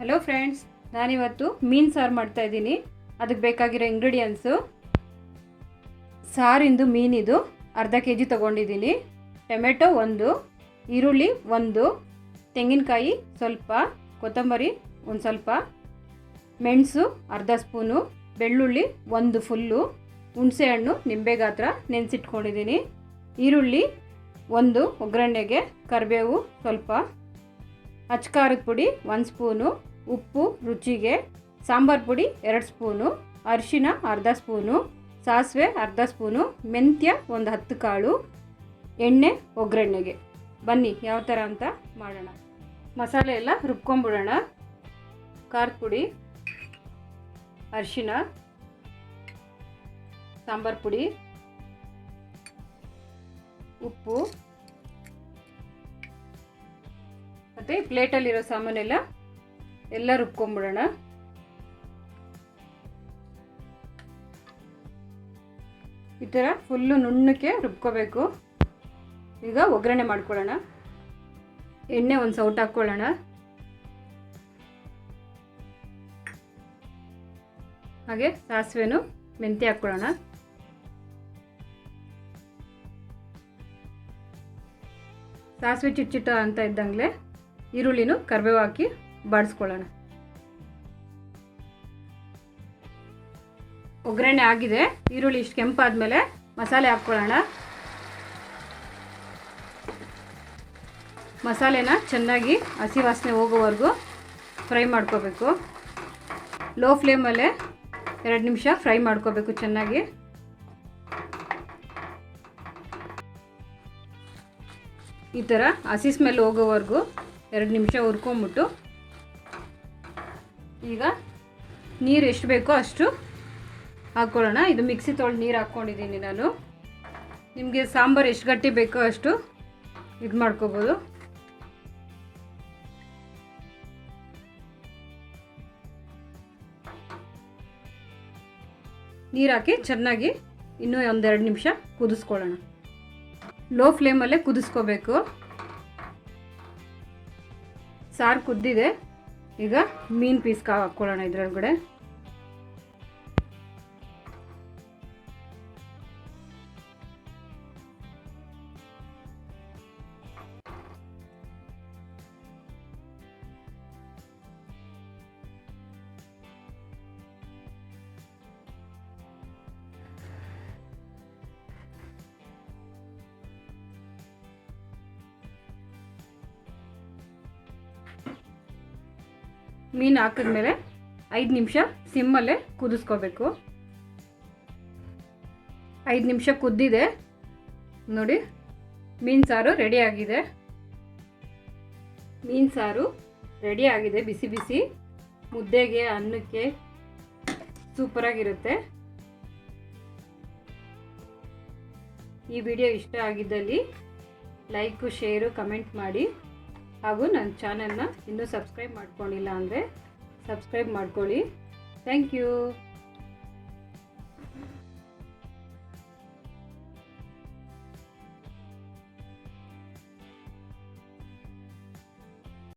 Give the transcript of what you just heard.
Hello friends, ನಾನಿವತ್ತು ಮೀನು ಸಾರು ಮಾಡ್ತಾಯಿದ್ದೀನಿ. ಅದಕ್ಕೆ ಬೇಕಾಗಿರೋ ಇಂಗ್ರೀಡಿಯೆಂಟ್ಸು: ಸಾರಿಂದು ಮೀನಿದು ಅರ್ಧ ಕೆ ಜಿ ತೊಗೊಂಡಿದ್ದೀನಿ, ಟೊಮೆಟೊ 1, ಈರುಳ್ಳಿ 1, ತೆಂಗಿನಕಾಯಿ ಸ್ವಲ್ಪ, ಕೊತ್ತಂಬರಿ ಒಂದು ಸ್ವಲ್ಪ, ಮೆಣಸು ಅರ್ಧ ಸ್ಪೂನು, ಬೆಳ್ಳುಳ್ಳಿ 1 ಫುಲ್ಲು, ಹುಣಸೆಹಣ್ಣು ನಿಂಬೆ ಗಾತ್ರ ನೆನೆಸಿಟ್ಕೊಂಡಿದ್ದೀನಿ, ಈರುಳ್ಳಿ 1 ಒಗ್ಗರಣೆಗೆ, ಕರಿಬೇವು ಸ್ವಲ್ಪ, ಅಚ್ಕಾರದ ಪುಡಿ 1 ಸ್ಪೂನು, ಉಪ್ಪು ರುಚಿಗೆ, ಸಾಂಬಾರು ಪುಡಿ 2 ಸ್ಪೂನು, ಅರಿಶಿನ ಅರ್ಧ ಸ್ಪೂನು, ಸಾಸಿವೆ ಅರ್ಧ ಸ್ಪೂನು, ಮೆಂತ್ಯ ಒಂದು 10 ಕಾಳು, ಎಣ್ಣೆ ಒಗ್ಗರಣೆಗೆ. ಬನ್ನಿ ಯಾವ ಥರ ಅಂತ ಮಾಡೋಣ. ಮಸಾಲೆ ಎಲ್ಲ ರುಬ್ಕೊಂಬಿಡೋಣ. ಖಾರದ ಪುಡಿ, ಅರಿಶಿನ, ಸಾಂಬಾರು ಪುಡಿ, ಉಪ್ಪು ಮತ್ತು ಪ್ಲೇಟಲ್ಲಿರೋ ಸಾಮಾನೆಲ್ಲ ರುಬ್ಕೊಂಬಿಡೋಣ. ಈ ಥರ ಫುಲ್ಲು ನುಣ್ಣಕ್ಕೆ ರುಬ್ಕೋಬೇಕು. ಈಗ ಒಗ್ಗರಣೆ ಮಾಡ್ಕೊಳ್ಳೋಣ. ಎಣ್ಣೆ ಒಂದು ಸೌಟ್ ಹಾಕ್ಕೊಳ್ಳೋಣ. ಹಾಗೆ ಸಾಸಿವೆನೂ ಮೆಂತ್ಯ ಹಾಕ್ಕೊಳ್ಳೋಣ. ಸಾಸಿವೆ ಚಿಟ್ಚಿಟ್ಟ ಅಂತ ಇದ್ದಂಗೆ ಈರುಳ್ಳಿನೂ ಕರಿಬೇವು ಹಾಕಿ ಬಾಡಿಸ್ಕೊಳ್ಳೋಣ. ಒಗ್ಗರಣೆ ಆಗಿದೆ. ಈರುಳ್ಳಿ ಇಷ್ಟು ಕೆಂಪಾದಮೇಲೆ ಮಸಾಲೆ ಹಾಕ್ಕೊಳ್ಳೋಣ. ಮಸಾಲೆನ ಚೆನ್ನಾಗಿ ಹಸಿ ವಾಸನೆ ಹೋಗೋವರೆಗೂ ಫ್ರೈ ಮಾಡ್ಕೋಬೇಕು. ಲೋ ಫ್ಲೇಮಲ್ಲೇ 2 ನಿಮಿಷ ಫ್ರೈ ಮಾಡ್ಕೋಬೇಕು ಚೆನ್ನಾಗಿ. ಈ ಥರ ಹಸಿ ಸ್ಮೆಲ್ ಹೋಗೋವರೆಗೂ 2 ನಿಮಿಷ ಹುರ್ಕೊಂಬಿಟ್ಟು, ಈಗ ನೀರು ಎಷ್ಟು ಬೇಕೋ ಅಷ್ಟು ಹಾಕ್ಕೊಳ್ಳೋಣ. ಇದು ಮಿಕ್ಸಿ ತೊಳೆದು ನೀರು ಹಾಕ್ಕೊಂಡಿದ್ದೀನಿ ನಾನು. ನಿಮಗೆ ಸಾಂಬಾರು ಎಷ್ಟು ಗಟ್ಟಿ ಬೇಕೋ ಅಷ್ಟು ಇದು ಮಾಡ್ಕೋಬೋದು. ನೀರು ಹಾಕಿ ಚೆನ್ನಾಗಿ ಇನ್ನೂ 1-2 ನಿಮಿಷ ಕುದಿಸ್ಕೊಳ್ಳೋಣ. ಲೋ ಫ್ಲೇಮಲ್ಲೇ ಕುದಿಸ್ಕೋಬೇಕು. ಸಾರು ಕುದ್ದಿದೆ. ಈಗ ಮೀನು ಪೀಸ್ ಹಾಕ್ಕೊಳ್ಳೋಣ ಇದರೊಳಗಡೆ. ಮೀನು ಹಾಕಿದ್ಮೇಲೆ 5 ನಿಮಿಷ ಸಿಮ್ಮಲ್ಲೇ ಕುದಿಸ್ಕೋಬೇಕು. 5 ನಿಮಿಷ ಕುದ್ದಿದೆ ನೋಡಿ. ಮೀನು ಸಾರು ರೆಡಿಯಾಗಿದೆ. ಮೀನು ಸಾರು ರೆಡಿಯಾಗಿದೆ. ಬಿಸಿ ಬಿಸಿ ಮುದ್ದೆಗೆ, ಅನ್ನಕ್ಕೆ ಸೂಪರಾಗಿರುತ್ತೆ. ಈ ವಿಡಿಯೋ ಇಷ್ಟ ಆಗಿದ್ದಲ್ಲಿ ಲೈಕು, ಶೇರು, ಕಮೆಂಟ್ ಮಾಡಿ. ಹಾಗೂ ನನ್ನ ಚಾನಲ್ನ ಇನ್ನೂ ಸಬ್ಸ್ಕ್ರೈಬ್ ಮಾಡ್ಕೊಂಡಿಲ್ಲ ಅಂದರೆ ಸಬ್ಸ್ಕ್ರೈಬ್ ಮಾಡ್ಕೊಳ್ಳಿ. Thank you.